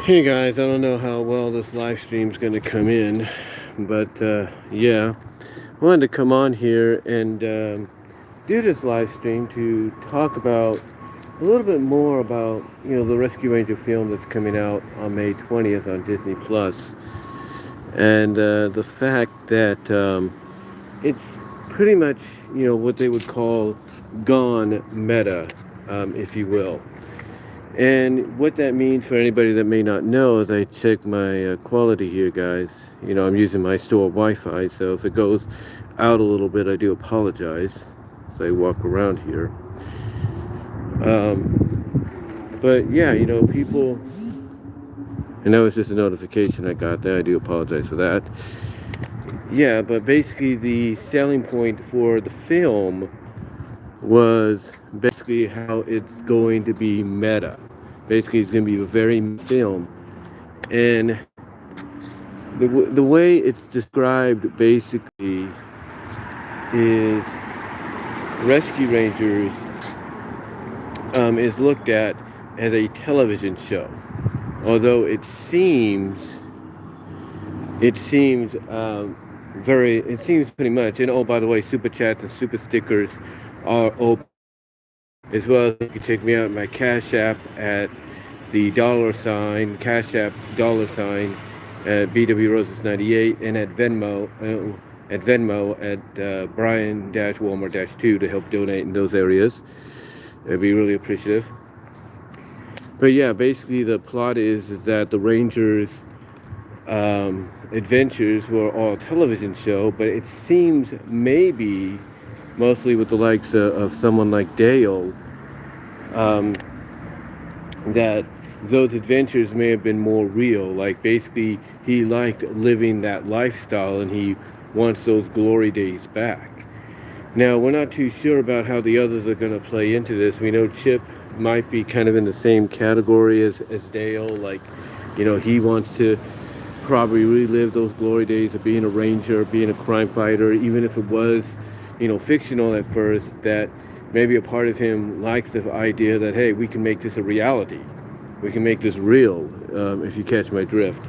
Hey guys, I don't know how well this live stream's going to come in, but yeah, I wanted to come on here and do this live stream to talk about a little bit more about the Rescue Ranger film that's coming out on May 20th on Disney Plus, and the fact that it's pretty much what they would call gone meta, if you will. And what that means for anybody that may not know is I check my quality here, guys. I'm using my store Wi-Fi, so if it goes out a little bit, I do apologize as I walk around here. But yeah, people, and that was just a notification I got there. I do apologize for that. Yeah, but basically the selling point for the film was basically how it's going to be meta. Basically, it's going to be a very film. And the way it's described basically is Rescue Rangers is looked at as a television show. Although it seems pretty much, and oh, by the way, super chats and super stickers are open, as well as you can check me out at my Cash App at the $CASHAPP at BW Roses 98, and at Venmo at Brian-Walmart-2 to help donate in those areas. I'd be really appreciative. But yeah, basically the plot is that the Rangers adventures were all a television show, but it seems maybe mostly with the likes of someone like Dale, that those adventures may have been more real. Like basically he liked living that lifestyle and he wants those glory days back. Now we're not too sure about how the others are going to play into this. We know Chip might be kind of in the same category as Dale. Like, he wants to probably relive those glory days of being a ranger, being a crime fighter, even if it was fictional at first, that maybe a part of him likes the idea that, hey, we can make this a reality. We can make this real, if you catch my drift.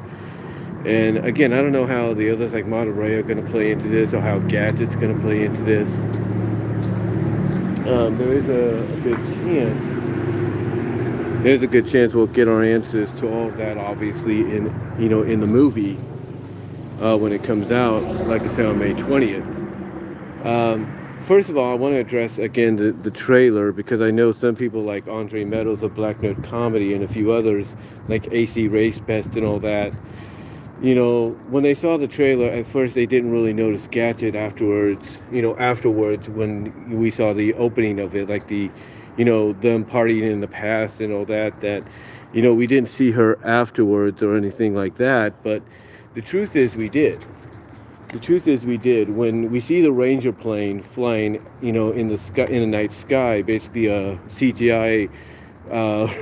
And again, I don't know how the others like Monterey are going to play into this, or how Gadget's going to play into this. There is a good chance. There's a good chance we'll get our answers to all of that, obviously, in the movie when it comes out, like I said, on May 20th. First of all, I want to address again the trailer, because I know some people like Andre Meadows of Black Nerd Comedy and a few others like AC Race Best and all that. When they saw the trailer, at first they didn't really notice Gadget afterwards, when we saw the opening of it, like the, them partying in the past and all that, we didn't see her afterwards or anything like that. But the truth is we did. When we see the Ranger plane flying, in the sky, in the night sky, basically a CGI,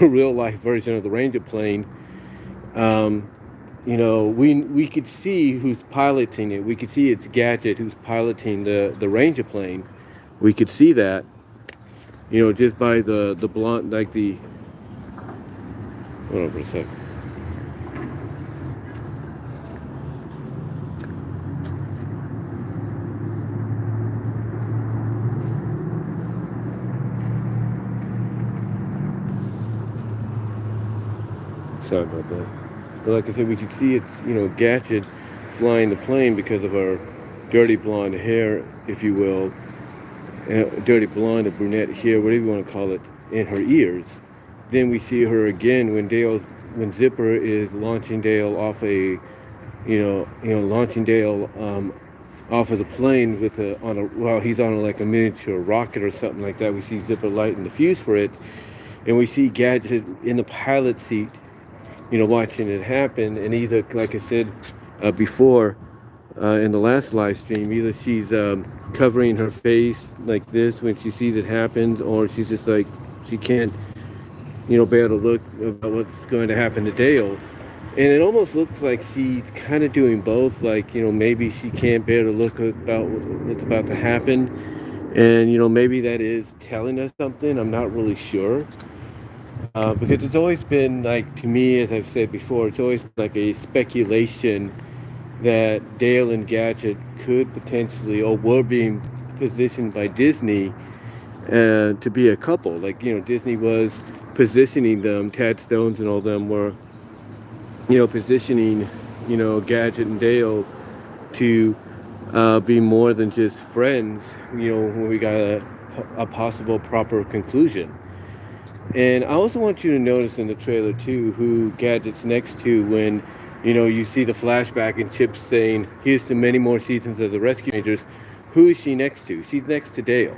real life version of the Ranger plane. We could see who's piloting it. We could see it's Gadget who's piloting the Ranger plane. We could see that, just by the blonde, like the. Hold on for a sec. Sorry about that. But like I said, we could see it's, Gadget flying the plane because of her dirty blonde hair, if you will. Dirty blonde or brunette hair, whatever you want to call it, in her ears. Then we see her again when Zipper is launching Dale off off of the plane with he's on like a miniature rocket or something like that. We see Zipper lighting the fuse for it, and we see Gadget in the pilot seat, watching it happen. And either, like I said before in the last live stream, either she's covering her face like this when she sees it happen, or she's just like, she can't, bear to look about what's going to happen to Dale. And it almost looks like she's kind of doing both, like, maybe she can't bear to look about what's about to happen. And, maybe that is telling us something. I'm not really sure. Because it's always been like, to me, as I've said before, it's always been like a speculation that Dale and Gadget could potentially, or were being positioned by Disney to be a couple. Like, Disney was positioning them, Tad Stones and all them were, positioning, Gadget and Dale to be more than just friends, when we got a possible proper conclusion. And I also want you to notice in the trailer too who Gadget's next to when, you see the flashback and Chip saying, "Here's to many more seasons of the Rescue Rangers." Who is she next to? She's next to Dale.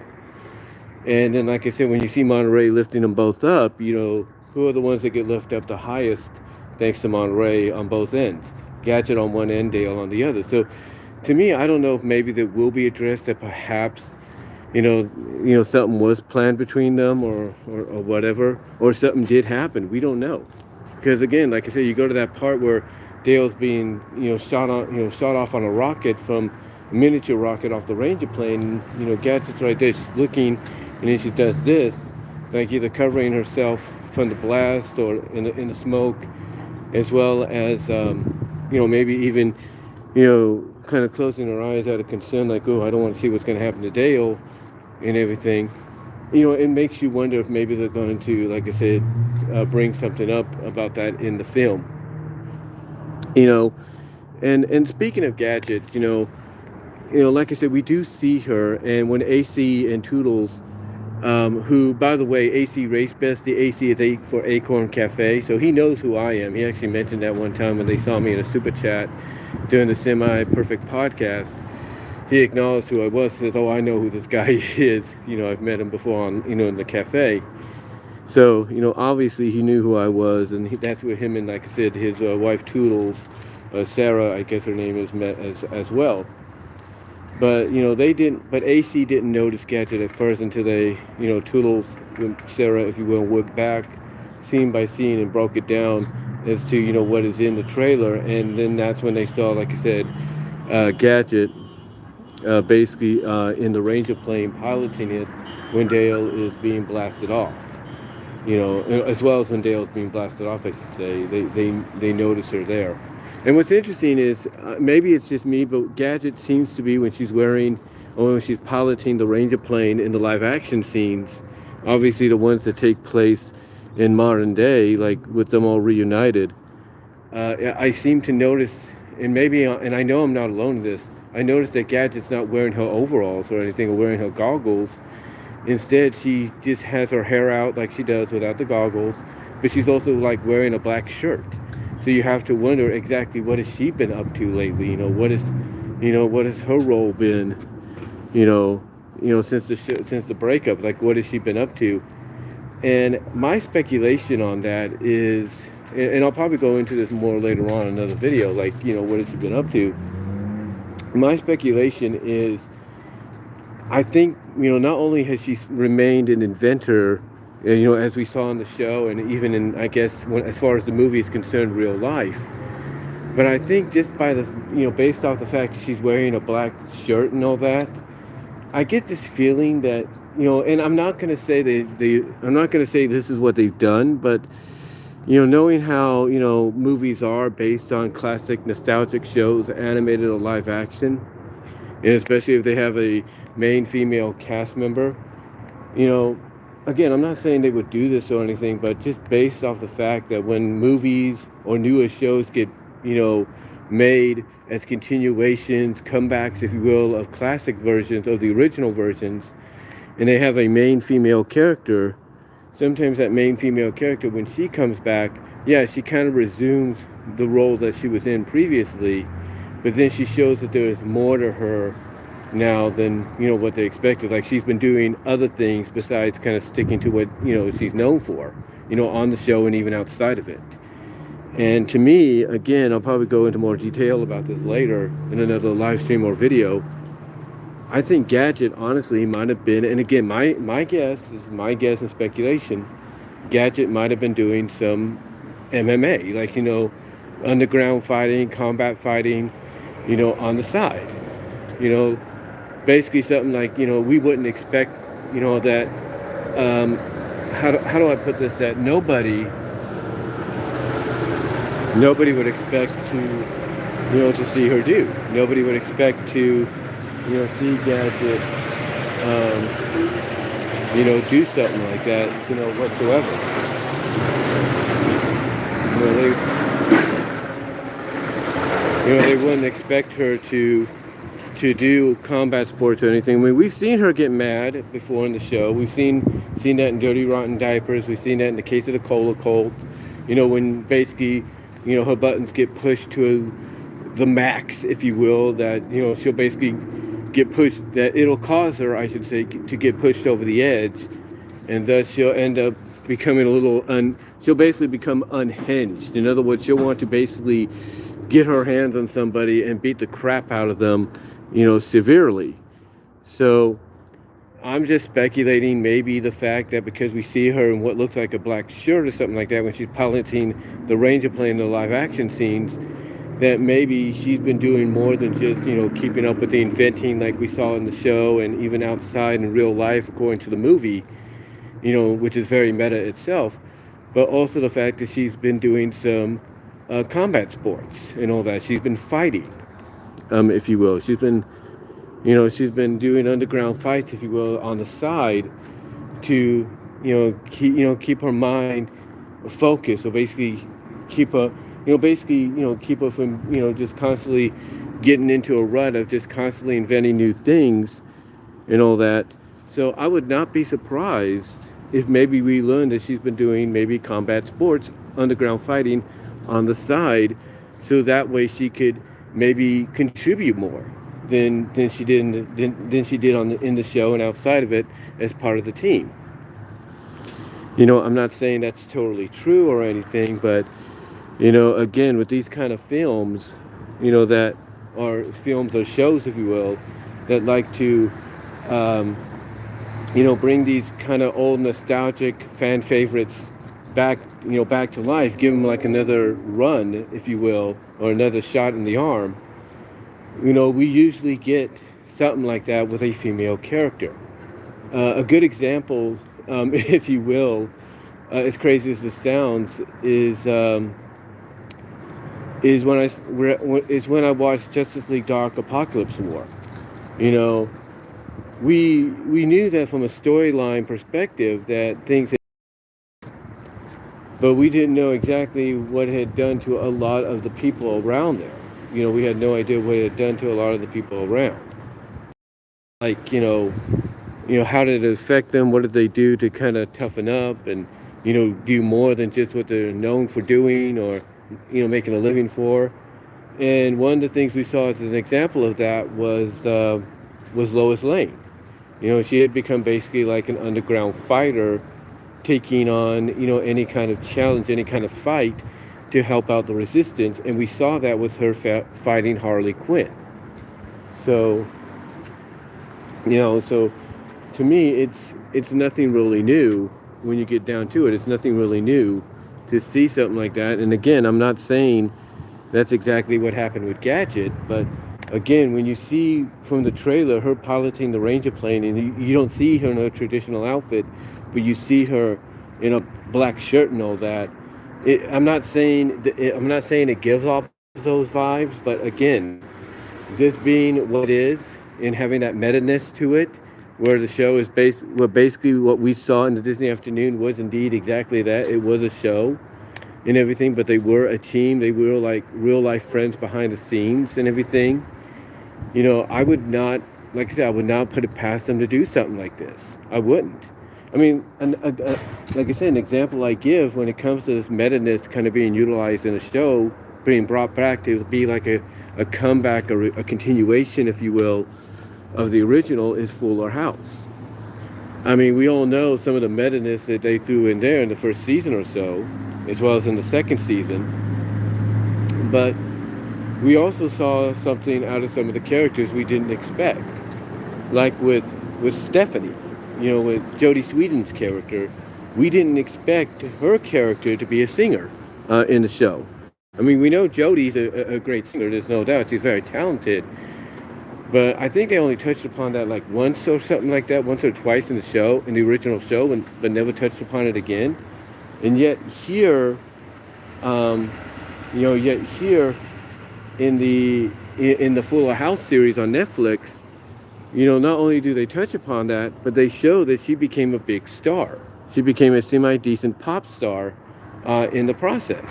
And then, like I said, when you see Monterey lifting them both up, who are the ones that get lifted up the highest thanks to Monterey on both ends? Gadget on one end, Dale on the other. So to me, I don't know if maybe that will be addressed, that perhaps something was planned between them or whatever, or something did happen. We don't know. Because again, like I said, you go to that part where Dale's being, shot off on a rocket from a miniature rocket off the Ranger plane. Gadget's right there. She's looking, and then she does this, like either covering herself from the blast or in the smoke, as well as, maybe even, kind of closing her eyes out of concern, like, oh, I don't want to see what's going to happen to Dale and everything. It makes you wonder if maybe they're going to, like I said, bring something up about that in the film. And speaking of Gadget, like I said, we do see her, and when AC and Toodles, who, by the way, AC Race Best, the AC is for Acorn Cafe, so he knows who I am. He actually mentioned that one time when they saw me in a super chat during the Semi-Perfect podcast. He acknowledged who I was, says, "Oh, I know who this guy is. I've met him before on, in the cafe." So, obviously he knew who I was, and that's where him and, like I said, his wife Toodles, Sarah, I guess her name is, met as well. But, they didn't, but AC didn't notice Gadget at first until they, Toodles, Sarah, if you will, went back scene by scene and broke it down as to, what is in the trailer. And then that's when they saw, like I said, Gadget basically in the Ranger plane piloting it when Dale is being blasted off. As well as when Dale's being blasted off, I should say. They notice her there. And what's interesting is, maybe it's just me, but Gadget seems to be, when she's wearing, or when she's piloting the Ranger plane in the live action scenes, obviously the ones that take place in modern day, like with them all reunited, I seem to notice, and I know I'm not alone in this, I noticed that Gadget's not wearing her overalls or anything, or wearing her goggles. Instead, she just has her hair out like she does without the goggles, but she's also like wearing a black shirt. So you have to wonder exactly what has she been up to lately. What has her role been? Since the breakup. Like, what has she been up to? And my speculation on that is, and I'll probably go into this more later on in another video. Like, what has she been up to? My speculation is, I think, not only has she remained an inventor, as we saw in the show, and even in, I guess, as far as the movie is concerned, real life, but I think just by the, based off the fact that she's wearing a black shirt and all that, I get this feeling that, and I'm not going to say I'm not going to say this is what they've done, but, knowing how, movies are based on classic nostalgic shows, animated or live action, and especially if they have a main female cast member, again, I'm not saying they would do this or anything, but just based off the fact that when movies or newer shows get, made as continuations, comebacks, if you will, of classic versions, of the original versions, and they have a main female character, sometimes that main female character, when she comes back, yeah, she kind of resumes the role that she was in previously, but then she shows that there is more to her now than, what they expected. Like, she's been doing other things besides kind of sticking to what, she's known for, on the show and even outside of it. And to me, again, I'll probably go into more detail about this later in another live stream or video. I think Gadget, honestly, might have been, and again, my guess and speculation, Gadget might have been doing some MMA, like, underground fighting, combat fighting, on the side. Basically something like, we wouldn't expect, that how do I put this, that nobody would expect to see her do. Nobody would expect to see Gadget do something like that whatsoever. They wouldn't expect her to do combat sports or anything. I mean, we've seen her get mad before in the show. We've seen that in Dirty Rotten Diapers. We've seen that in the case of the Cola Cult. When basically, her buttons get pushed to the max, if you will, that, she'll basically get pushed, that it'll cause her, I should say, to get pushed over the edge. And thus she'll end up becoming she'll basically become unhinged. In other words, she'll want to basically get her hands on somebody and beat the crap out of them, severely. So I'm just speculating, maybe the fact that because we see her in what looks like a black shirt or something like that when she's piloting the Ranger plane in the live action scenes, that maybe she's been doing more than just, keeping up with the inventing like we saw in the show and even outside in real life according to the movie, which is very meta itself, but also the fact that she's been doing some combat sports and all that. She's been fighting, if you will. She's been doing underground fights, if you will, on the side to, keep her mind focused. So basically keep her, keep her from, just constantly getting into a rut of just constantly inventing new things and all that. So I would not be surprised if maybe we learned that she's been doing maybe combat sports, underground fighting on the side, so that way she could maybe contribute more than she did in the show and outside of it as part of the team. I'm not saying that's totally true or anything, but again, with these kind of films, that are films or shows, if you will, that like to bring these kind of old nostalgic fan favorites back to life, give them like another run, if you will, or another shot in the arm. We usually get something like that with a female character. A good example, if you will, as crazy as this sounds, is when I watched Justice League Dark Apocalypse War. We knew that from a storyline perspective that things had, but we didn't know exactly what it had done to a lot of the people around there. We had no idea what it had done to a lot of the people around. Like, how did it affect them? What did they do to kind of toughen up and, do more than just what they're known for doing or, making a living for? And one of the things we saw as an example of that was Lois Lane. She had become basically like an underground fighter, taking on, any kind of challenge, any kind of fight to help out the resistance. And we saw that with her fighting Harley Quinn. So, so to me, it's nothing really new when you get down to it. It's nothing really new to see something like that. And again, I'm not saying that's exactly what happened with Gadget, but again, when you see from the trailer her piloting the Ranger plane, and you don't see her in a traditional outfit, but you see her in a black shirt and all that. I'm not saying it gives off those vibes, but again, this being what it is and having that meta-ness to it, where the show is basically what we saw in the Disney afternoon was indeed exactly that. It was a show and everything, but they were a team. They were like real life friends behind the scenes and everything. I would not, like I said, I would not put it past them to do something like this. I wouldn't. I mean, like I said, an example I give when it comes to this meta-ness kind of being utilized in a show, being brought back to be like a comeback or a continuation, if you will, of the original, is Fuller House. I mean, we all know some of the meta-ness that they threw in there in the first season or so, as well as in the second season. But we also saw something out of some of the characters we didn't expect. Like with Stephanie, with Jodie Sweetin's character, we didn't expect her character to be a singer in the show. I mean, we know Jodie's a great singer, there's no doubt. She's very talented. But I think they only touched upon that like once or something like that, once or twice in the show, in the original show, but never touched upon it again. And yet here, um, yet here in the Fuller House series on Netflix, not only do they touch upon that, but they show that she became a big star. She became a semi-decent pop star in the process.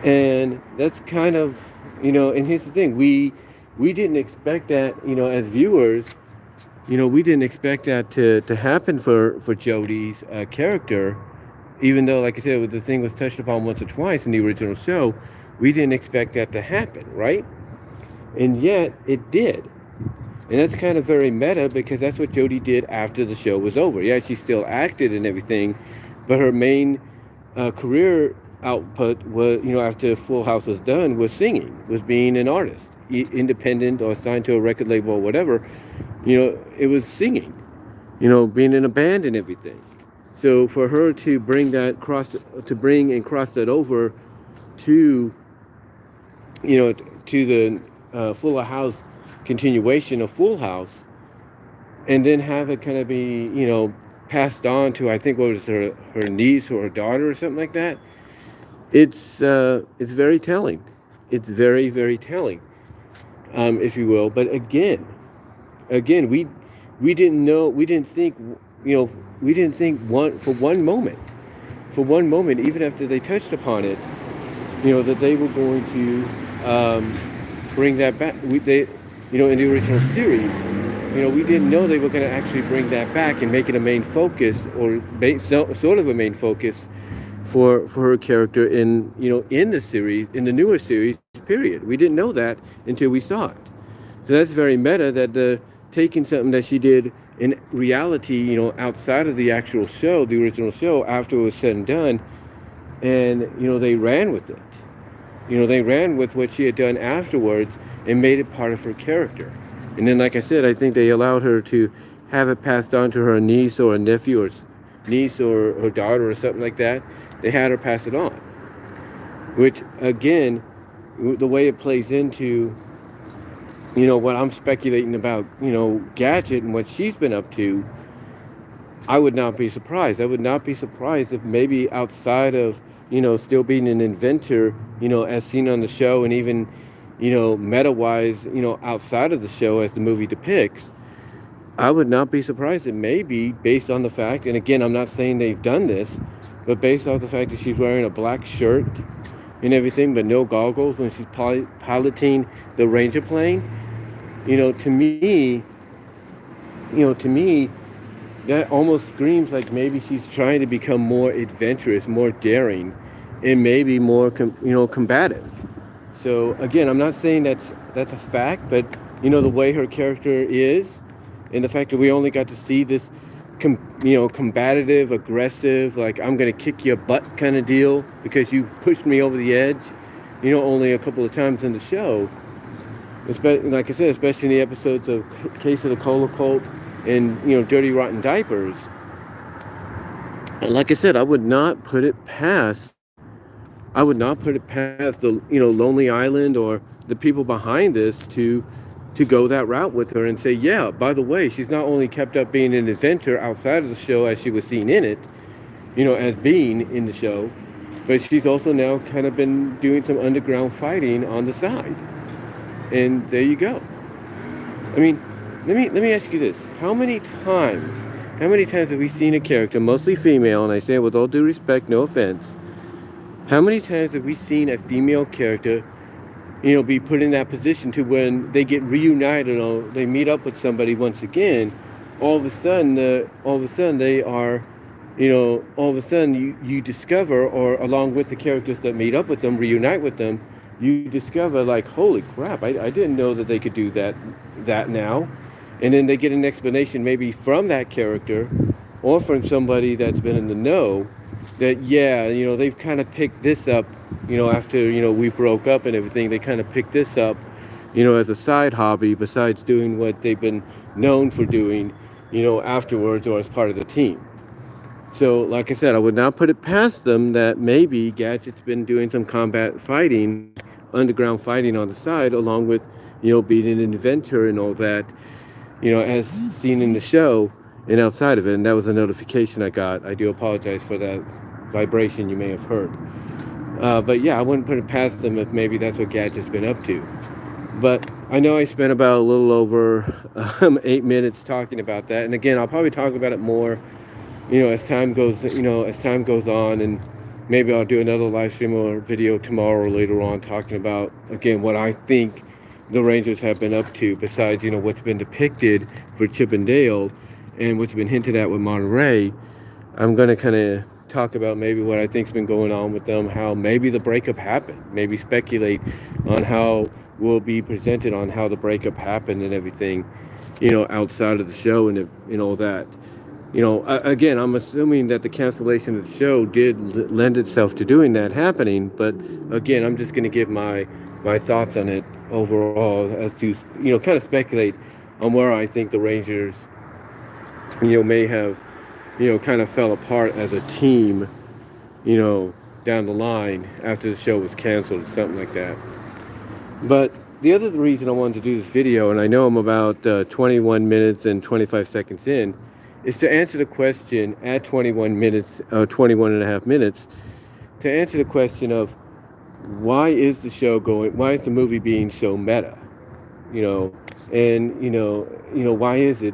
And that's kind of, and here's the thing, we didn't expect that, as viewers, we didn't expect that to happen for Jodie's character, even though, like I said, the thing was touched upon once or twice in the original show. We didn't expect that to happen, right? And yet it did. And that's kind of very meta because that's what Jodie did after the show was over. Yeah, she still acted and everything, but her main career output was, after Full House was done, was singing, was being an artist, independent or signed to a record label or whatever. It was singing, being in a band and everything. So for her to bring and cross that over to, to the Fuller House continuation of Full House, and then have it kind of be, passed on to, I think, what was her niece or her daughter or something like that. It's very telling. It's very, very telling, if you will. But again, we didn't know, we didn't think, we didn't think for one moment, even after they touched upon it, that they were going to bring that back. In the original series, we didn't know they were going to actually bring that back and make it a main focus, or sort of a main focus for her character in the series, in the newer series. Period. We didn't know that until we saw it. So that's very meta, that taking something that she did in reality, outside of the actual show, the original show, after it was said and done, and they ran with it. They ran with what she had done afterwards and made it part of her character. And then, like I said, I think they allowed her to have it passed on to her niece or a nephew, or niece or her daughter or something like that. They had her pass it on, which again, the way it plays into what I'm speculating about, Gadget and what she's been up to, I would not be surprised. I would not be surprised if maybe outside of, still being an inventor, as seen on the show, and even, meta-wise, outside of the show as the movie depicts, I would not be surprised that maybe, based on the fact, and again, I'm not saying they've done this, but based off the fact that she's wearing a black shirt and everything, but no goggles when she's piloting the Ranger plane, to me, that almost screams like maybe she's trying to become more adventurous, more daring, and maybe more, combative. So again, I'm not saying that's a fact, but the way her character is, and the fact that we only got to see this, combative, aggressive, like I'm gonna kick your butt kind of deal because you pushed me over the edge, only a couple of times in the show. Like I said, especially in the episodes of Case of the Cola Cult and Dirty Rotten Diapers. And like I said, I would not put it past the Lonely Island or the people behind this to go that route with her and say, yeah, by the way, she's not only kept up being an inventor outside of the show as she was seen in it, as being in the show, but she's also now kind of been doing some underground fighting on the side. And there you go. I mean, let me ask you this. How many times have we seen a character, mostly female, and I say it with all due respect, no offense, how many times have we seen a female character, be put in that position to when they get reunited or they meet up with somebody once again, all of a sudden they are, all of a sudden you discover, or along with the characters that meet up with them, reunite with them, you discover like, holy crap, I didn't know that they could do that now. And then they get an explanation maybe from that character or from somebody that's been in the know that, yeah, they've kind of picked this up, after, we broke up and everything, they kind of picked this up, as a side hobby besides doing what they've been known for doing, afterwards or as part of the team. So, like I said, I would not put it past them that maybe Gadget's been doing some combat fighting, underground fighting on the side, along with being an inventor and all that, as seen in the show and outside of it. And that was a notification I got. I do apologize for that vibration you may have heard. But yeah, I wouldn't put it past them if maybe that's what Gadget's been up to. But I know I spent about a little over 8 minutes talking about that. And again, I'll probably talk about it more, as time goes on, and maybe I'll do another live stream or video tomorrow or later on talking about, again, what I think the Rangers have been up to besides, what's been depicted for Chip and Dale and what's been hinted at with Monterey. I'm going to kind of talk about maybe what I think's been going on with them, how maybe the breakup happened, maybe speculate on how we'll be presented on how the breakup happened and everything, outside of the show and all that. Again, I'm assuming that the cancellation of the show did lend itself to doing that happening, but again, I'm just going to give my thoughts on it overall as to, kind of speculate on where I think the Rangers, may have, kind of fell apart as a team, down the line after the show was canceled, something like that. But the other reason I wanted to do this video, and I know I'm about 21 minutes and 25 seconds in, is to answer the question at 21 and a half minutes, to answer the question of why is the movie being so meta, and why is it,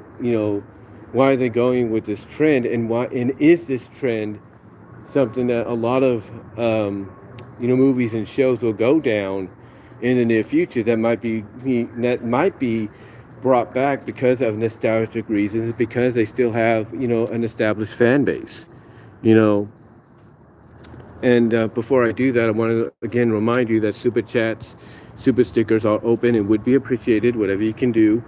why are they going with this trend, and is this trend something that a lot of movies and shows will go down in the near future that might be brought back because of nostalgic reasons, because they still have an established fan base, and before I do that, I want to again remind you that super chats, super stickers are open and would be appreciated, whatever you can do,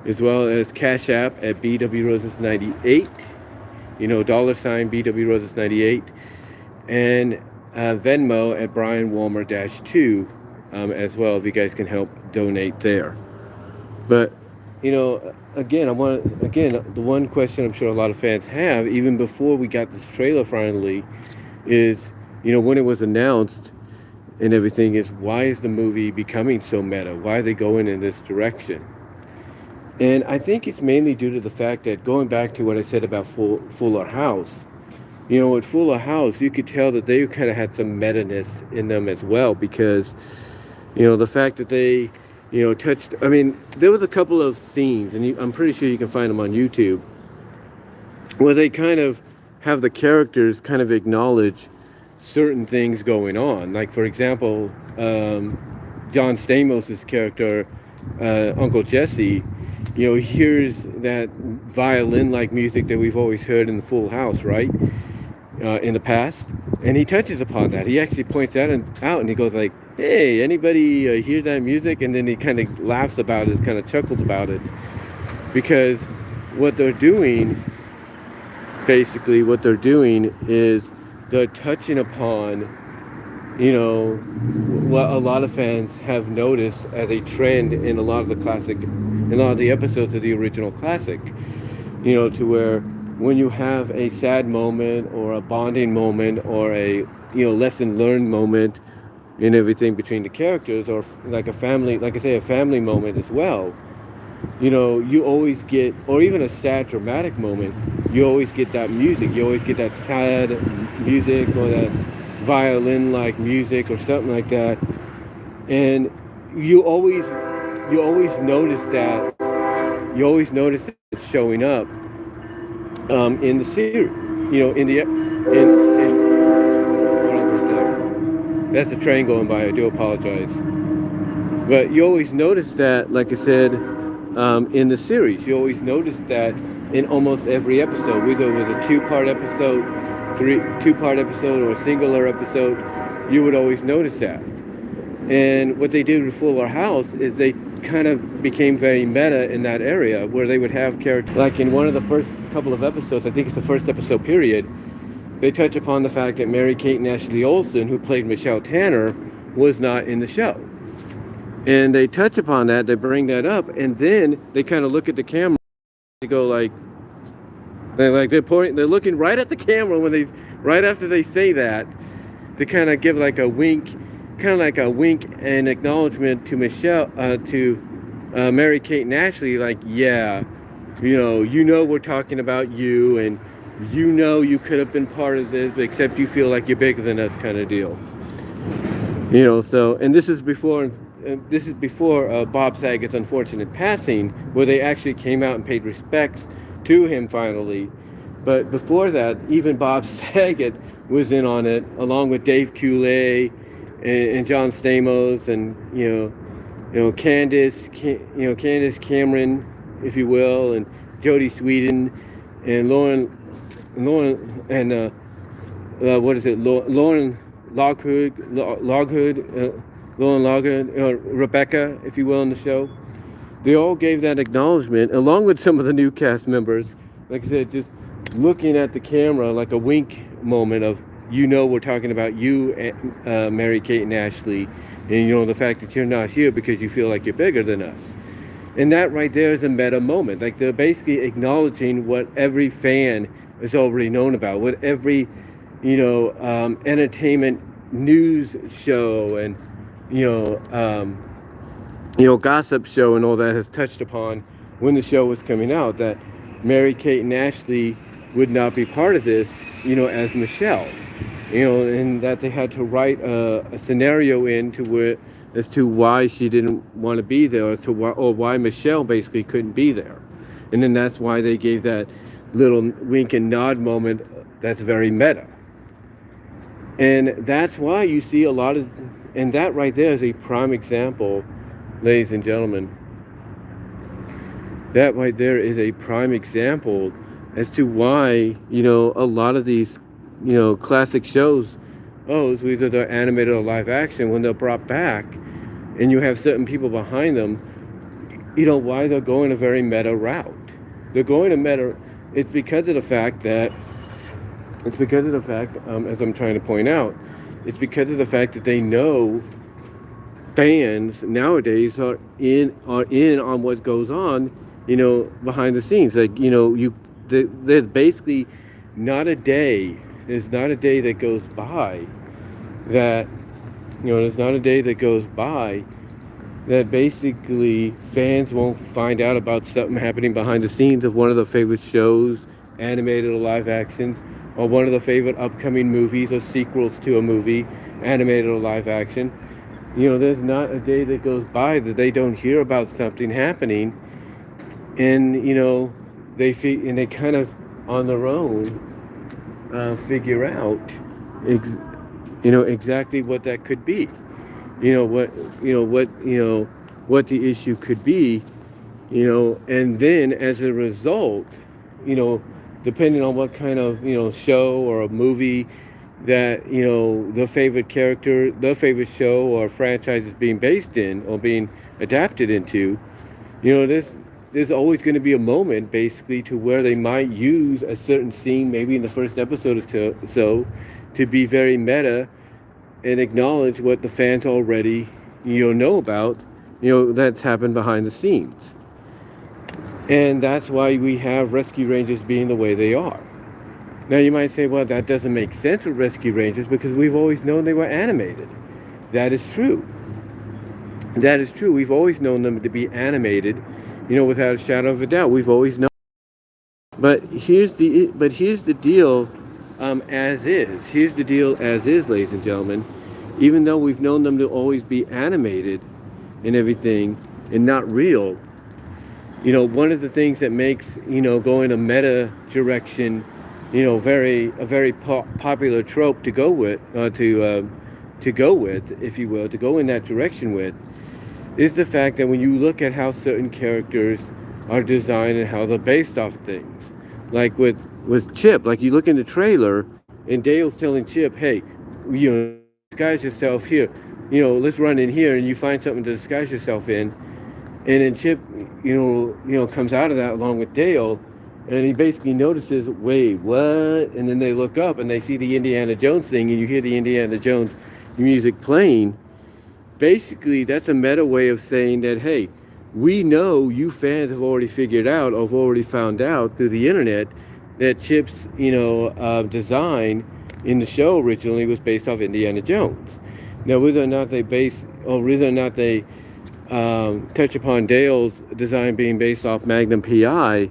as well as Cash App at BWRoses98, $ BWRoses98, and Venmo at Brian Walmer-2, as well, if you guys can help donate there. But again, the one question I'm sure a lot of fans have, even before we got this trailer finally, is, when it was announced and everything, is why is the movie becoming so meta? Why are they going in this direction? And I think it's mainly due to the fact that, going back to what I said about Fuller House, with Fuller House, you could tell that they kind of had some meta-ness in them as well, because, the fact that they, there was a couple of scenes, and I'm pretty sure you can find them on YouTube, where they kind of have the characters kind of acknowledge certain things going on. Like, for example, John Stamos' character, Uncle Jesse, hears that violin-like music that we've always heard in the Full House, right? In the past. And he touches upon that. He actually points that out, and he goes like, hey, anybody hear that music? And then he kind of laughs about it, kind of chuckles about it. Because what they're doing is they're touching upon, what a lot of fans have noticed as a trend in a lot of the episodes of the original classic, to where when you have a sad moment or a bonding moment or a, lesson learned moment and everything between the characters, or like a family moment as well, you always get, or even a sad dramatic moment, you always get that music. You always get that sad music or that violin-like music or something like that. And you always notice that. You always notice it showing up in the series. Hold on for a second. That's a train going by. I do apologize. But you always notice that, like I said, in the series. You always notice that in almost every episode, whether it was a two-part episode or a singular episode, you would always notice that. And what they did with Fuller House is they kind of became very meta in that area, where they would have characters, like in one of the first couple of episodes, I think it's the first episode period, they touch upon the fact that Mary-Kate and Ashley Olsen, who played Michelle Tanner, was not in the show. And they touch upon that, they bring that up, and then they kind of look at the camera, they go like, they're looking right at the camera right after they say that, to kind of give like a wink and acknowledgement to Michelle, to Mary-Kate and Ashley, like, yeah, we're talking about you, and you could have been part of this, except you feel like you're bigger than us, kind of deal. So, and this is before Bob Saget's unfortunate passing, where they actually came out and paid respects to him finally. But before that, even Bob Saget was in on it, along with Dave Coulier and John Stamos, and Candace Cameron, if you will, and Jodie Sweetin, and Lauren, and Lauren Loghood, Rebecca, if you will, in the show. They all gave that acknowledgement, along with some of the new cast members. Like I said, just looking at the camera like a wink moment of, we're talking about you, Mary-Kate and Ashley, and the fact that you're not here because you feel like you're bigger than us. And that right there is a meta moment. Like, they're basically acknowledging what every fan has already known about, what every entertainment news show and gossip show and all that has touched upon when the show was coming out, that Mary-Kate and Ashley would not be part of this, as Michelle, and that they had to write a scenario as to why she didn't want to be there, or why Michelle basically couldn't be there. And then that's why they gave that little wink and nod moment that's very meta. And that's why you see and that right there is a prime example, ladies and gentlemen. That right there is a prime example as to why, a lot of these, classic shows, either they're animated or live action, when they're brought back and you have certain people behind them, why they're going a very meta route. They're going to meta, it's because of the fact, as I'm trying to point out, it's because of the fact that they know fans nowadays are in on what goes on, behind the scenes. Like, there's basically not a day that goes by that, basically fans won't find out about something happening behind the scenes of one of their favorite shows, animated or live actions, or one of the favorite upcoming movies or sequels to a movie, animated or live action. There's not a day that goes by that they don't hear about something happening, and they kind of on their own figure out exactly what that could be, what the issue could be, and then as a result, depending on what kind of show or a movie that their favorite character, their favorite show or franchise is being based in or being adapted into, there's always going to be a moment basically to where they might use a certain scene, maybe in the first episode or so, to be very meta and acknowledge what the fans already know about, that's happened behind the scenes. And that's why we have Rescue Rangers being the way they are. Now you might say, well, that doesn't make sense with Rescue Rangers because we've always known they were animated. That is true. We've always known them to be animated, without a shadow of a doubt. We've always known. But here's the deal, as is. Here's the deal as is, ladies and gentlemen. Even though we've known them to always be animated and everything and not real, one of the things that makes, going a meta direction, a very popular trope to go with, if you will, to go in that direction with, is the fact that when you look at how certain characters are designed and how they're based off things, like with Chip, like you look in the trailer and Dale's telling Chip, hey, disguise yourself here, let's run in here, and you find something to disguise yourself in, and then Chip, comes out of that along with Dale, and he basically notices, wait, what? And then they look up and they see the Indiana Jones thing, and you hear the Indiana Jones music playing. Basically, that's a meta way of saying that, hey, we know you fans have already figured out, or have already found out through the internet, that Chip's, design in the show originally was based off Indiana Jones. Now, whether or not they touch upon Dale's design being based off Magnum PI,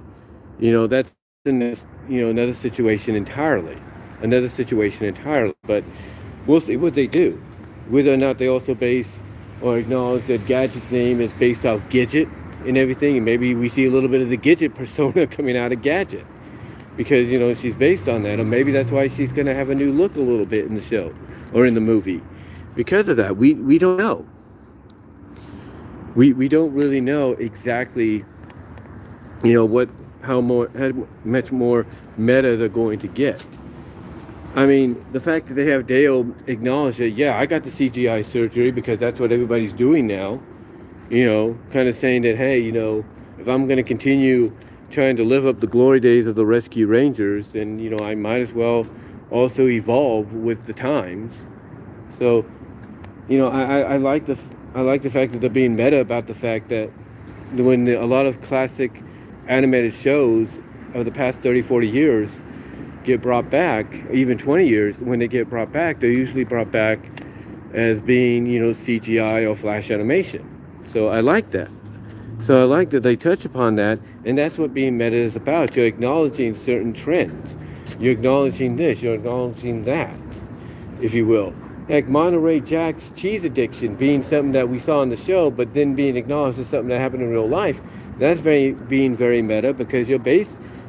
that's in this, another situation entirely. Another situation entirely. But we'll see what they do. Whether or not they also base or acknowledge that Gadget's name is based off Gidget and everything, and maybe we see a little bit of the Gidget persona coming out of Gadget because she's based on that, or maybe that's why she's going to have a new look a little bit in the show or in the movie. Because of that, we don't know. We don't really know exactly, how much more meta they're going to get. I mean, the fact that they have Dale acknowledge that, yeah, I got the CGI surgery because that's what everybody's doing now, kind of saying that, hey, if I'm going to continue trying to live up the glory days of the Rescue Rangers, then, I might as well also evolve with the times. So, I like the fact that they're being meta about the fact that when a lot of classic animated shows of the past 30, 40 years get brought back, even 20 years, when they get brought back, they're usually brought back as being, CGI or flash animation. So I like that. So I like that they touch upon that, and that's what being meta is about. You're acknowledging certain trends. You're acknowledging this, you're acknowledging that, if you will. Like Monterey Jack's cheese addiction being something that we saw in the show, but then being acknowledged as something that happened in real life. That's being very meta because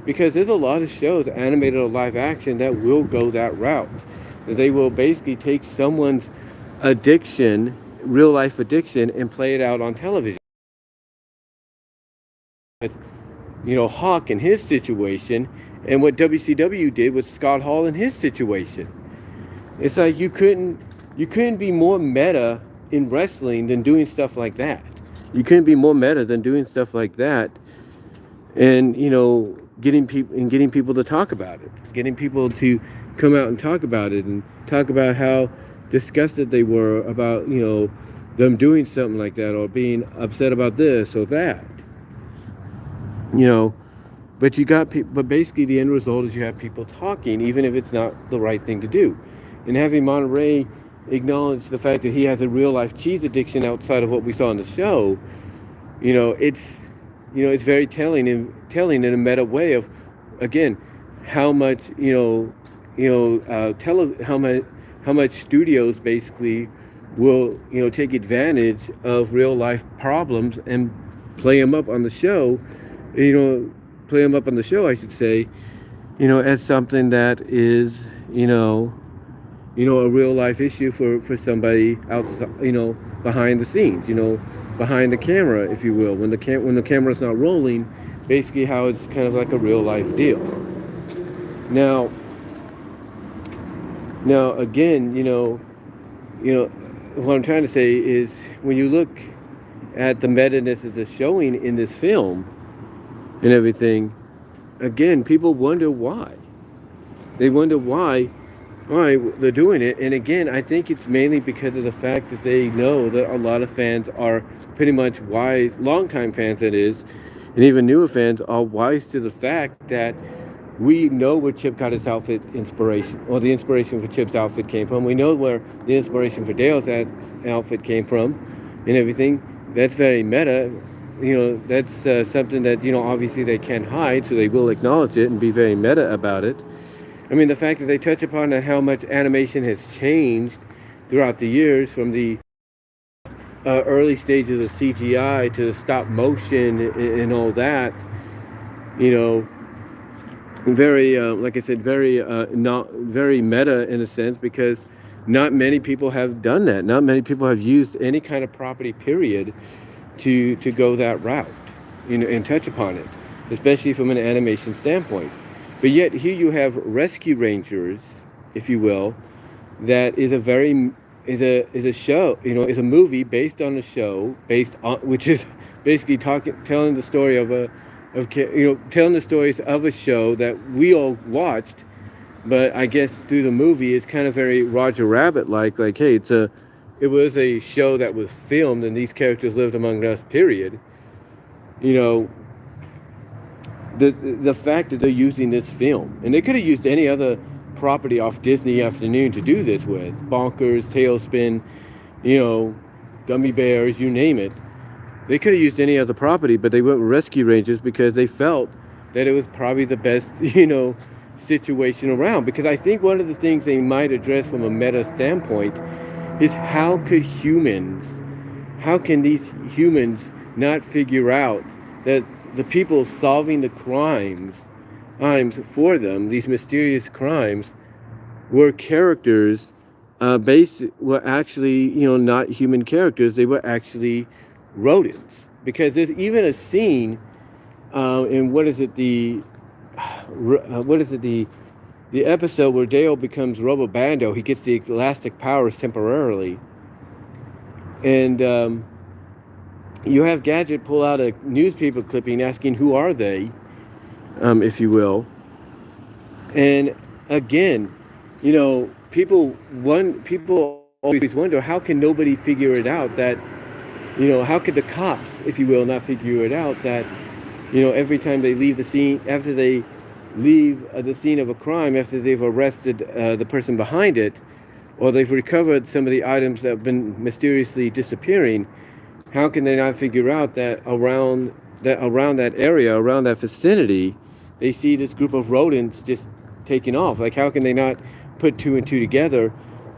because there's a lot of shows, animated or live action, that will go that route. They will basically take someone's addiction, real life addiction, and play it out on television. Hawk in his situation, and what WCW did with Scott Hall in his situation. It's like you couldn't be more meta in wrestling than doing stuff like that. You couldn't be more meta than doing stuff like that, and getting people to talk about it, getting people to come out and talk about it, and talk about how disgusted they were about them doing something like that, or being upset about this or that. But basically the end result is you have people talking, even if it's not the right thing to do. And having Monterey acknowledge the fact that he has a real life cheese addiction outside of what we saw in the show, it's very telling in a meta way of, again, how much how much studios basically will take advantage of real life problems and play them up on the show, I should say, as something that is, a real life issue for somebody outside, behind the scenes, behind the camera, if you will, when the camera's not rolling, basically how it's kind of like a real life deal. Now again, what I'm trying to say is when you look at the meta-ness of the showing in this film and everything, again, people wonder why. They wonder why they're doing it. And again, I think it's mainly because of the fact that they know that a lot of fans are pretty much wise, longtime fans that is, and even newer fans are wise to the fact that we know where Chip got his outfit inspiration, or the inspiration for Chip's outfit came from. We know where the inspiration for Dale's outfit came from and everything. That's very meta. That's something that, obviously they can't hide, so they will acknowledge it and be very meta about it. I mean, the fact that they touch upon how much animation has changed throughout the years, from the early stages of CGI to stop motion and all that, very, like I said, very not very meta in a sense, because not many people have done that. Not many people have used any kind of property, period, to go that route, and touch upon it, especially from an animation standpoint. But yet here you have Rescue Rangers, if you will, that is a show, is a movie based on a show, which is basically telling the story telling the stories of a show that we all watched, but I guess through the movie it's kind of very Roger Rabbit like, hey, it was a show that was filmed and these characters lived among us, period. The fact that they're using this film, and they could have used any other property off Disney Afternoon to do this with, Bonkers, Tailspin, Gummy Bears, you name it. They could have used any other property, but they went with Rescue Rangers because they felt that it was probably the best, situation around. Because I think one of the things they might address from a meta standpoint is how can these humans not figure out that the people solving the crimes for them, these mysterious crimes, were characters, were actually, not human characters. They were actually rodents. Because there's even a scene in the episode where Dale becomes Robo-Bando. He gets the elastic powers temporarily, and you have Gadget pull out a newspaper clipping asking who are they, if you will. And again, people always wonder, how can nobody figure it out that, how could the cops, if you will, not figure it out that, every time they leave the scene, after they leave the scene of a crime, after they've arrested the person behind it, or they've recovered some of the items that have been mysteriously disappearing, how can they not figure out that around that area, around that vicinity, they see this group of rodents just taking off? Like, how can they not put two and two together?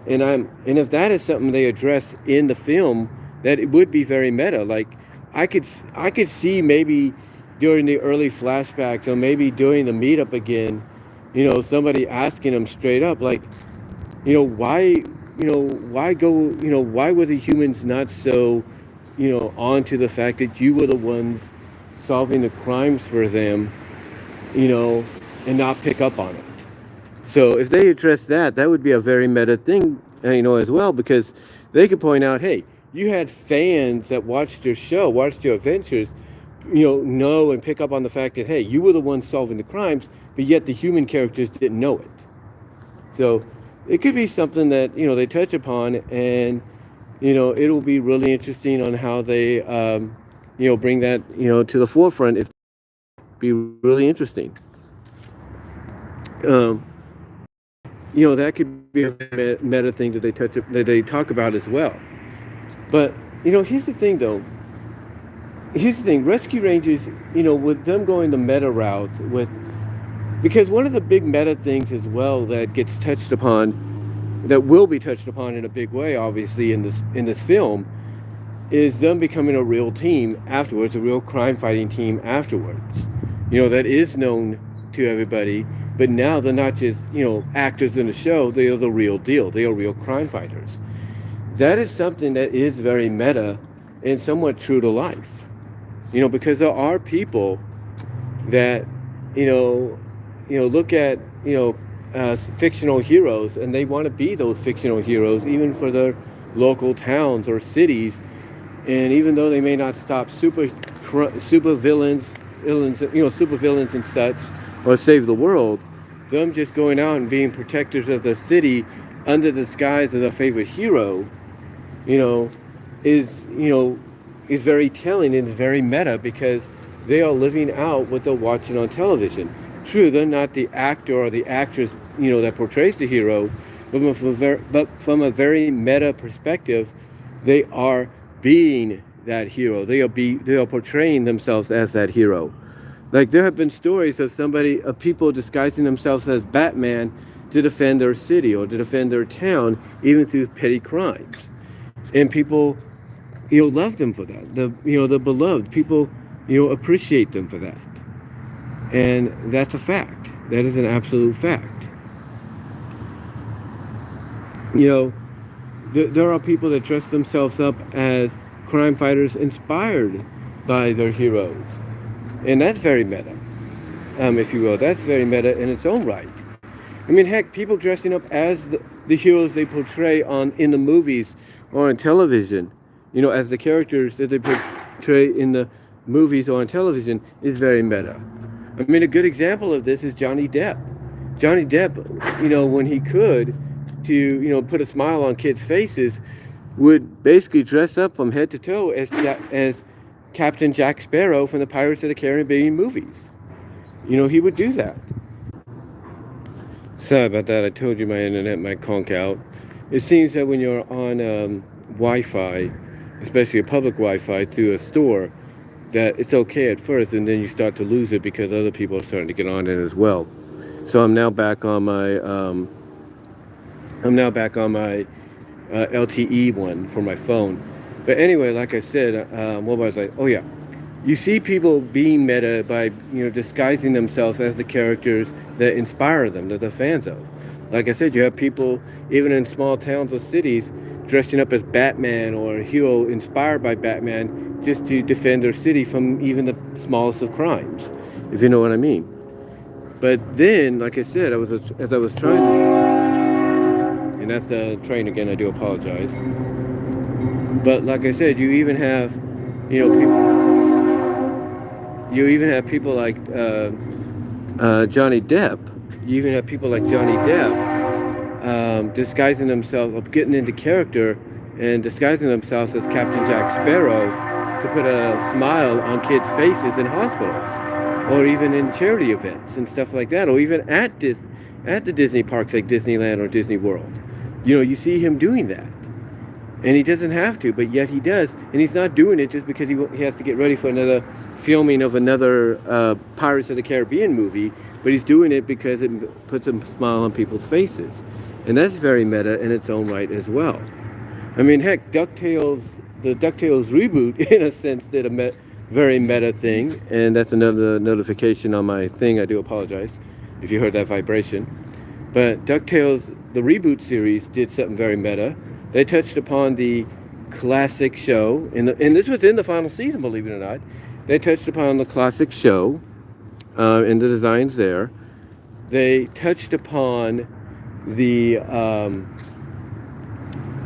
And if that is something they address in the film, that it would be very meta. Like, I could see maybe during the early flashbacks, or maybe during the meetup again, somebody asking them straight up, like, why were the humans not so, on to the fact that you were the ones solving the crimes for them, and not pick up on it. So if they address that, that would be a very meta thing, as well, because they could point out, hey, you had fans that watched your show, watched your adventures, know and pick up on the fact that, hey, you were the ones solving the crimes, but yet the human characters didn't know it. So it could be something that, they touch upon, and, it'll be really interesting on how they, bring that, to the forefront. If be really interesting. That could be a meta thing that they talk about as well. But, here's the thing, though. Here's the thing. Rescue Rangers, with them going the meta route, because one of the big meta things as well that gets touched upon, that will be touched upon in a big way, obviously, in this film, is them becoming a real team afterwards, a real crime-fighting team afterwards. That is known to everybody, but now they're not just, actors in the show, they are the real deal. They are real crime fighters. That is something that is very meta and somewhat true to life. Because there are people that, look at, fictional heroes, and they want to be those fictional heroes, even for their local towns or cities. And even though they may not stop super villains, and such, or save the world, them just going out and being protectors of the city under the disguise of their favorite hero, is very telling and very meta, because they are living out what they're watching on television. True, they're not the actor or the actress, that portrays the hero, but from a very meta perspective, they are being that hero. They are portraying themselves as that hero. Like, there have been stories of people disguising themselves as Batman to defend their city or to defend their town, even through petty crimes. And people, love them for that. The beloved people, appreciate them for that. And that's a fact. That is an absolute fact. There are people that dress themselves up as crime fighters inspired by their heroes. And that's very meta, if you will. That's very meta in its own right. I mean, heck, people dressing up as the heroes they portray in the movies or on television, as the characters that they portray in the movies or on television, is very meta. I mean, a good example of this is Johnny Depp. Johnny Depp, when he could, to, put a smile on kids' faces, would basically dress up from head to toe as Captain Jack Sparrow from the Pirates of the Caribbean movies. He would do that. Sorry about that. I told you my internet might conk out. It seems that when you're on Wi-Fi, especially a public Wi-Fi through a store, that it's okay at first, and then you start to lose it because other people are starting to get on it as well. So I'm now back on my LTE one for my phone. But anyway, like I said, what was I? Oh yeah, you see people being meta by disguising themselves as the characters that inspire them, that they're fans of. Like I said, you have people even in small towns or cities dressing up as Batman or a hero inspired by Batman just to defend their city from even the smallest of crimes, if you know what I mean. But then, like I said, as I was trying to, and that's the train again. I do apologize. But like I said, you even have, people like Johnny Depp. You even have people like Johnny Depp disguising themselves, getting into character, and disguising themselves as Captain Jack Sparrow to put a smile on kids' faces in hospitals, or even in charity events and stuff like that, or even at the Disney parks like Disneyland or Disney World. You see him doing that. And he doesn't have to, but yet he does. And he's not doing it just because he has to get ready for another filming of another Pirates of the Caribbean movie, but he's doing it because it puts a smile on people's faces. And that's very meta in its own right as well. I mean, heck, the DuckTales reboot, in a sense, did a very meta thing. And that's another notification on my thing. I do apologize if you heard that vibration. But DuckTales, the reboot series, did something very meta. They touched upon the classic show, and this was in the final season, believe it or not. They touched upon the classic show and the designs there. They touched upon the,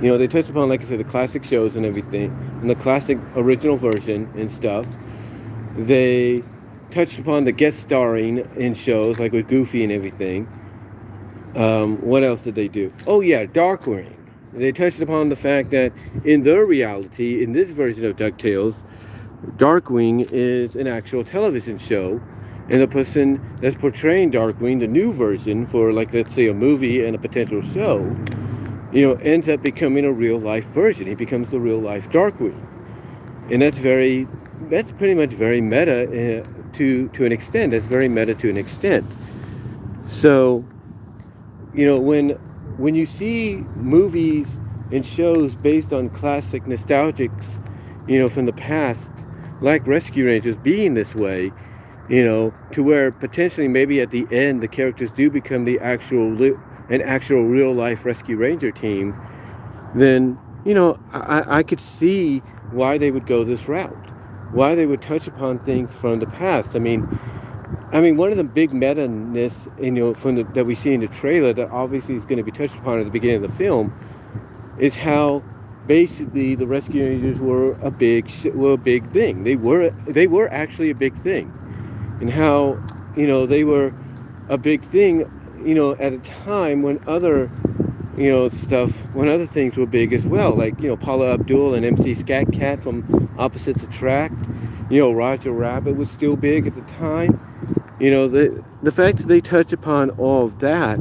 they touched upon, like I said, the classic shows and everything, and the classic original version and stuff. They touched upon the guest starring in shows, like with Goofy and everything. What else did they do? Oh yeah, Darkwing. They touched upon the fact that in their reality, in this version of DuckTales, Darkwing is an actual television show, and the person that's portraying Darkwing, the new version for, like, let's say a movie and a potential show, ends up becoming a real life version. He becomes the real life Darkwing, and that's pretty much very meta to an extent. That's very meta to an extent. So, when you see movies and shows based on classic nostalgics, from the past, like Rescue Rangers being this way, to where potentially maybe at the end the characters do become an actual real life Rescue Ranger team, then, I could see why they would go this route, why they would touch upon things from the past. I mean, one of the big meta-ness, that we see in the trailer that obviously is going to be touched upon at the beginning of the film is how basically the Rescue Rangers were a big thing. They were actually a big thing, and how they were a big thing, at a time when other when other things were big as well, like Paula Abdul and MC Scat Cat from Opposites Attract. Roger Rabbit was still big at the time. The fact that they touch upon all of that,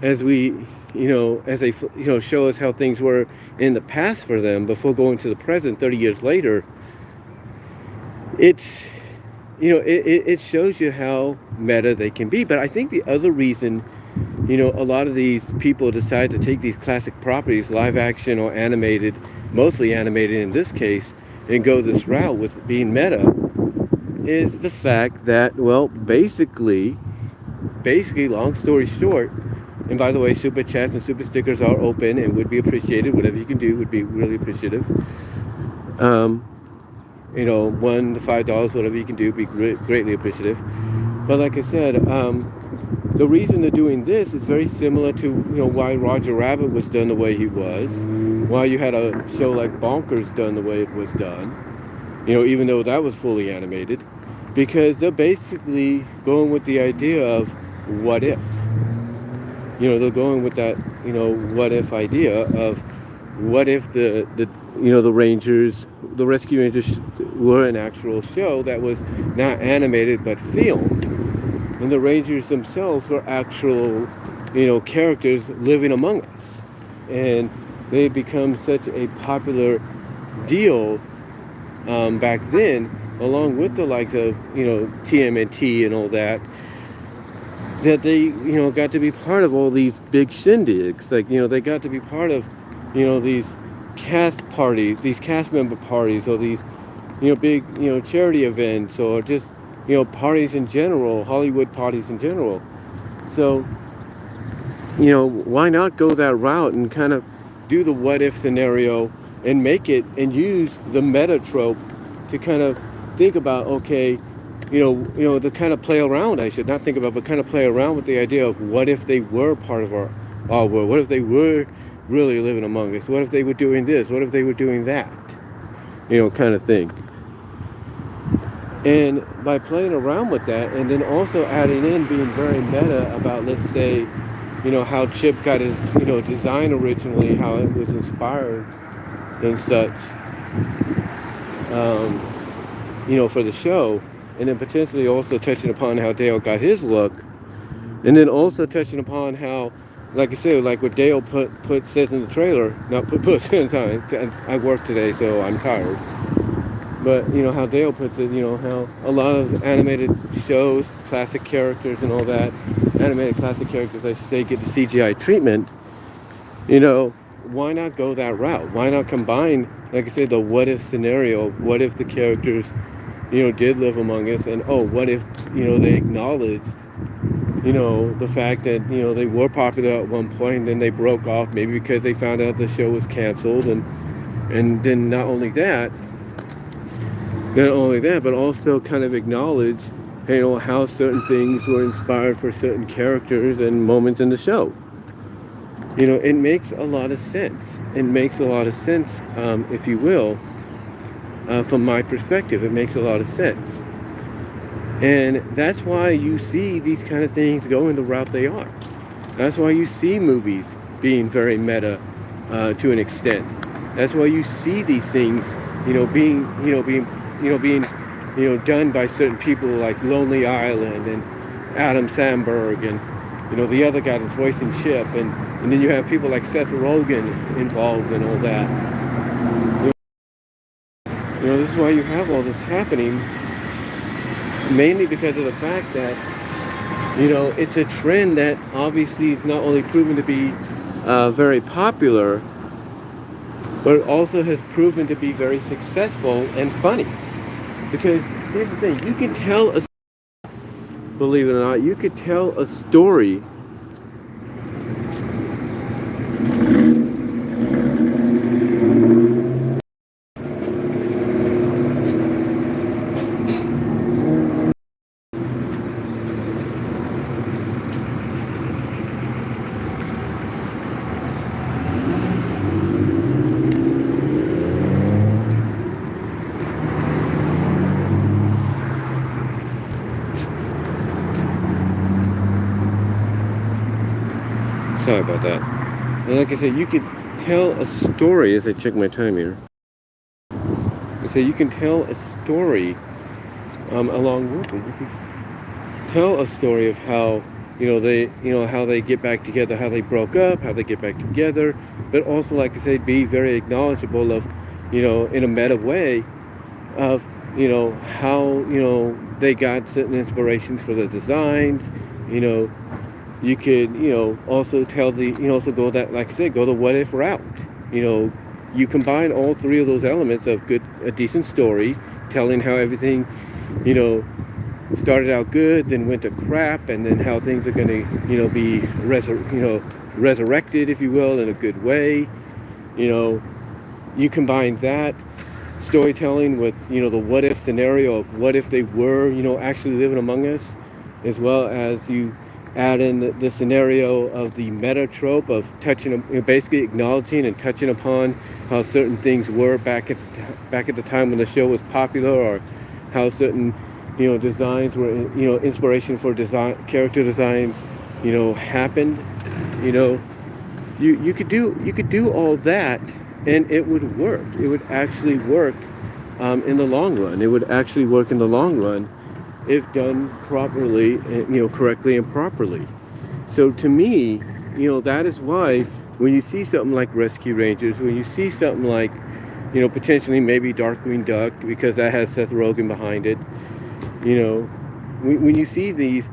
as we, as they, show us how things were in the past for them before going to the present 30 years later, it shows you how meta they can be. But I think the other reason, a lot of these people decide to take these classic properties, live action or animated, mostly animated in this case, and go this route with being meta, is the fact that, well, basically, long story short, and by the way, super chats and super stickers are open and would be appreciated. Whatever you can do would be really appreciative. $1 to $5, whatever you can do, would be greatly appreciative. But like I said, the reason they're doing this is very similar to why Roger Rabbit was done the way he was, why you had a show like Bonkers done the way it was done, even though that was fully animated, because they're basically going with the idea of what if. They're going with that what if idea of what if the Rescue Rangers were an actual show that was not animated but filmed. And the Rangers themselves were actual characters living among us. And they become such a popular deal back then, along with the likes of, TMNT and all that, that they, got to be part of all these big shindigs. Like, they got to be part of, these cast parties, these cast member parties, or these, big, charity events, or just, parties in general, Hollywood parties in general. So, why not go that route and kind of do the what if scenario and make it and use the meta trope to kind of think about, okay, to kind of play around, I should not think about, but kind of play around with the idea of what if they were part of our world? What if they were really living among us? What if they were doing this? What if they were doing that? Kind of thing. And by playing around with that, and then also adding in being very meta about, let's say, how Chip got his, design originally, how it was inspired and such, for the show, and then potentially also touching upon how Dale got his look, and then also touching upon how, like I said, like what Dale says in the trailer, I work today, so I'm tired. But, how Dale puts it, how a lot of animated shows, classic characters and all that, animated classic characters, I should say, get the CGI treatment. Why not go that route? Why not combine, like I said, the what if scenario? What if the characters, did live among us? And, what if, they acknowledged, the fact that, they were popular at one point, and then they broke off, maybe because they found out the show was canceled. And then not only that, but also kind of acknowledge, how certain things were inspired for certain characters and moments in the show. It makes a lot of sense. It makes a lot of sense, if you will, from my perspective. It makes a lot of sense. And that's why you see these kind of things going the route they are. That's why you see movies being very meta to an extent. That's why you see these things, being done by certain people like Lonely Island and Adam Sandberg and, the other guy that's voicing Chip, and then you have people like Seth Rogen involved and all that. This is why you have all this happening, mainly because of the fact that, it's a trend that obviously is not only proven to be very popular, but it also has proven to be very successful and funny. Because here's the thing, you can tell believe it or not, you could tell a story Sorry about that. And like I said, you could tell a story, as I check my time here. So you can tell a story along with it. You could tell a story of how, how they get back together, how they broke up, how they get back together, but also, like I said, be very acknowledgeable of, in a meta way of, how, they got certain inspirations for the designs, You could, also tell also go that, like I said, go the what if route. You combine all three of those elements of a decent story, telling how everything, started out good, then went to crap, and then how things are going to, be resurrected, if you will, in a good way. You combine that storytelling with, the what if scenario of what if they were, actually living among us, as well as you add in the scenario of the meta trope of touching, basically acknowledging and touching upon how certain things were back at the time when the show was popular, or how certain, designs were, inspiration for character designs, happened. You could do all that, and it would work. It would actually work in the long run. It would actually work in the long run if done properly, correctly and properly. So to me, that is why when you see something like Rescue Rangers, when you see something like, potentially maybe Darkwing Duck, because that has Seth Rogen behind it, you know, when you see these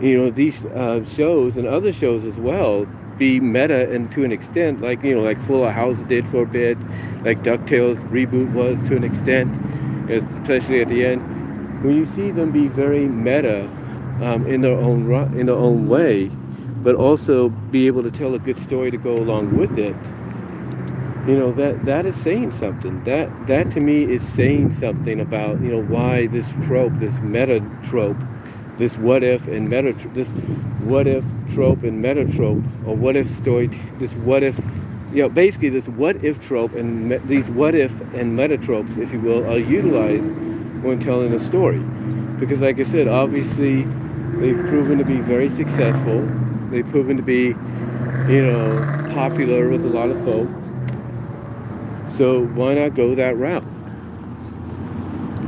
shows and other shows as well be meta and to an extent, like Full House did for a bit, like DuckTales reboot was to an extent, especially at the end. When you see them be very meta in their own way, but also be able to tell a good story to go along with it, that is saying something. That to me is saying something about why this trope, this meta trope, this what if and meta, this what if trope and meta trope, or what if story, this what if, basically this what if trope and these what if and meta tropes, if you will, are utilized when telling a story. Because like I said, obviously they've proven to be very successful. They've proven to be, popular with a lot of folk. So why not go that route?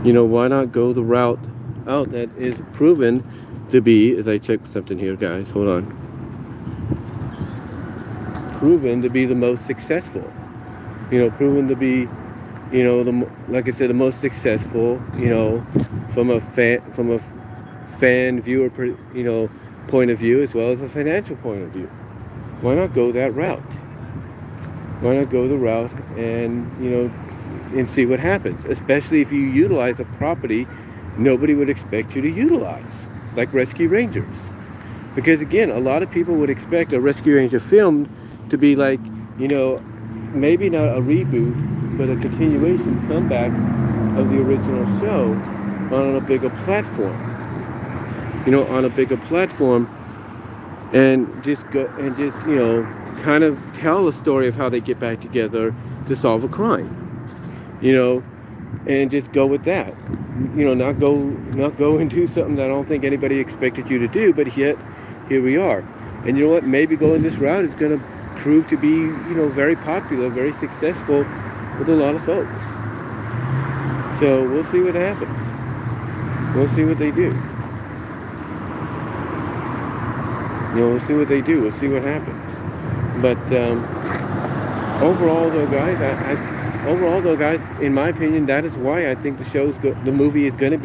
Why not go the route out that is proven to be, as I check something here, guys, hold on. Proven to be the most successful. Proven to be, like I said, the most successful, from a fan viewer, point of view, as well as a financial point of view. Why not go that route? Why not go the route and and see what happens? Especially if you utilize a property nobody would expect you to utilize, like Rescue Rangers. Because again, a lot of people would expect a Rescue Ranger film to be like, maybe not a reboot, but a continuation, comeback of the original show on a bigger platform. On a bigger platform, and just kind of tell a story of how they get back together to solve a crime. And just go with that. Not go into something that I don't think anybody expected you to do, but yet here we are. And you know what? Maybe going this route is going to prove to be, very popular, very successful with a lot of folks. So we'll see what happens. We'll see what they do. We'll see what they do. We'll see what happens. But overall, though, guys, in my opinion, that is why I think the movie is going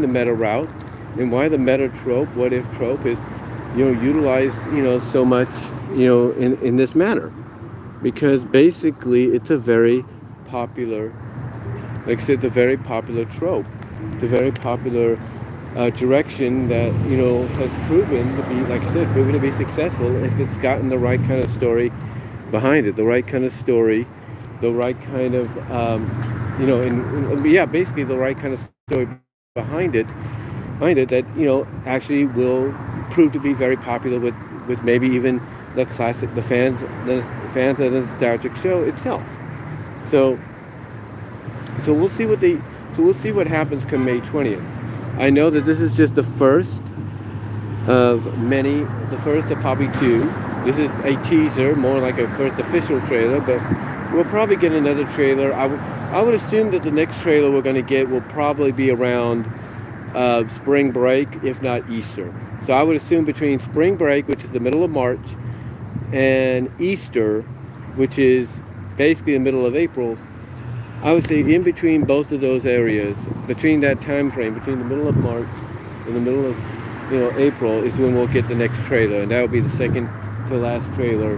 the meta route, and why the meta trope, what if trope, is utilized so much in this manner, because basically it's a very popular, like I said, the very popular trope, the very popular direction that has proven to be, like I said, proven to be successful if it's gotten the right kind of story behind it, the right kind of story, the right kind of basically the right kind of story behind it that actually will prove to be very popular with maybe even the fans of the nostalgic show itself. So we'll see what happens come May 20th. I know that this is just the first of many, the first of probably two. This is a teaser, more like a first official trailer, but we'll probably get another trailer. I would assume that the next trailer we're going to get will probably be around spring break, if not Easter. So I would assume between spring break, which is the middle of March, and Easter, which is basically the middle of April, I would say in between both of those areas, between that time frame, between the middle of March and the middle of April, is when we'll get the next trailer, and that will be the second to last trailer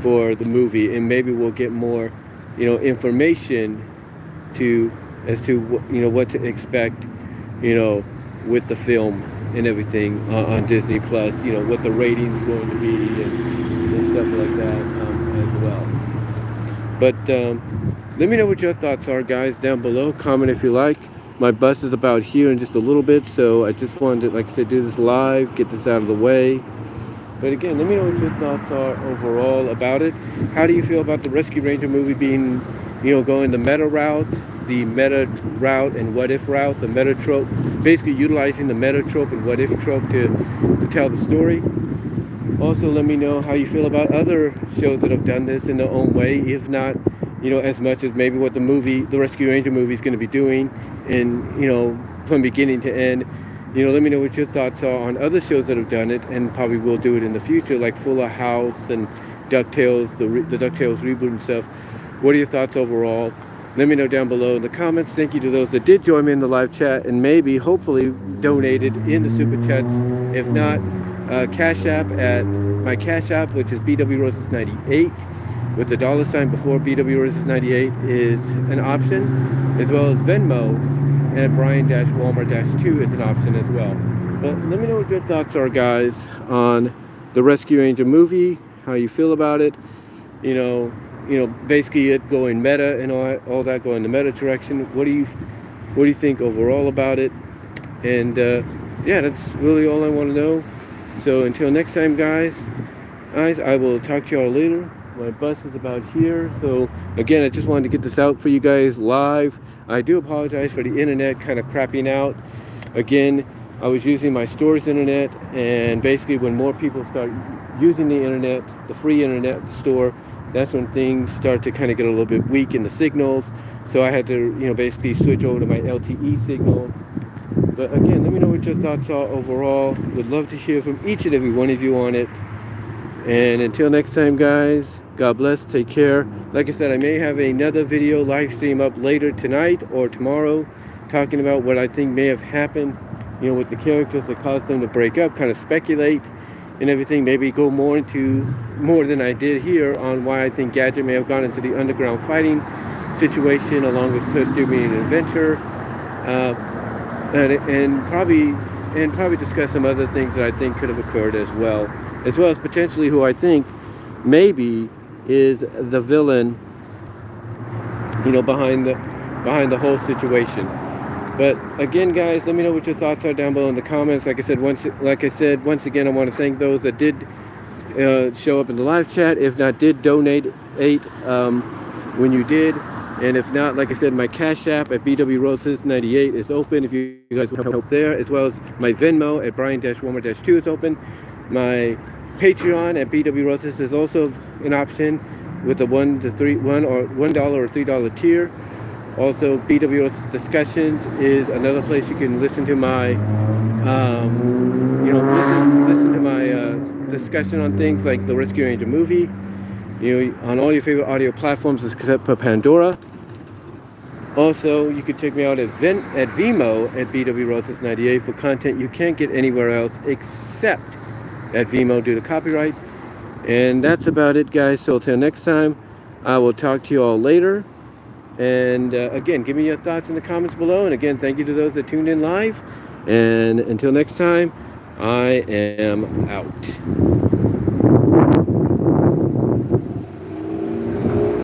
for the movie, and maybe we'll get more information as to what to expect with the film and everything on Disney Plus, what the rating's going to be and stuff like that as well. But let me know what your thoughts are, guys, down below. Comment if you like. My bus is about here in just a little bit, so I just wanted to, like I said, do this live, get this out of the way. But again, let me know what your thoughts are overall about it. How do you feel about the Rescue Ranger movie being, going the meta route, and what if route, the meta trope, basically utilizing the meta trope and what if trope to tell the story? Also, let me know how you feel about other shows that have done this in their own way, if not, as much as maybe what the Rescue Ranger movie is going to be doing, and from beginning to end, let me know what your thoughts are on other shows that have done it, and probably will do it in the future, like Fuller House and DuckTales, the DuckTales reboot and stuff. What are your thoughts overall? Let me know down below in the comments. Thank you to those that did join me in the live chat and maybe, hopefully, donated in the super chats. If not, Cash App at my Cash App, which is BW Roses 98, with the $ before BW Roses 98 is an option, as well as Venmo and Brian-Walmer-2 is an option as well. But let me know what your thoughts are, guys, on the Rescue Ranger movie, how you feel about it. Basically it going meta and all that, going the meta direction. What do you think overall about it? And yeah, that's really all I want to know. So until next time, guys, I will talk to y'all later. My bus is about here. So again, I just wanted to get this out for you guys live. I do apologize for the internet kind of crapping out. Again, I was using my store's internet, and basically when more people start using the internet, the free internet at the store, that's when things start to kind of get a little bit weak in the signals. So I had to, basically switch over to my LTE signal. But again, let me know what your thoughts are overall. Would love to hear from each and every one of you on it. And until next time, guys, God bless, take care. Like I said, I may have another video live stream up later tonight or tomorrow, talking about what I think may have happened, with the characters that caused them to break up, kind of speculate and everything, maybe go more than I did here on why I think Gadget may have gone into the underground fighting situation along with her still being an adventurer, and probably discuss some other things that I think could have occurred as well as potentially who I think maybe is the villain, behind the whole situation. But again, guys, let me know what your thoughts are down below in the comments. Like I said, once again, I want to thank those that did show up in the live chat. If not, did donate when you did. And if not, like I said, my Cash App at BW Roses 98 is open if you guys want help there, as well as my Venmo at Brian-Walmer-2 is open. My Patreon at BW Roses is also an option with the $1 or $3 tier. Also, BW Roses Discussions is another place you can listen to my, listen to my discussion on things like the Rescue Ranger movie. On all your favorite audio platforms except for Pandora. Also, you can check me out at VENMO at BW Roses 98 for content you can't get anywhere else except at VENMO due to copyright. And that's about it, guys. So until next time, I will talk to you all later. And again, give me your thoughts in the comments below. And again, thank you to those that tuned in live. And until next time, I am out.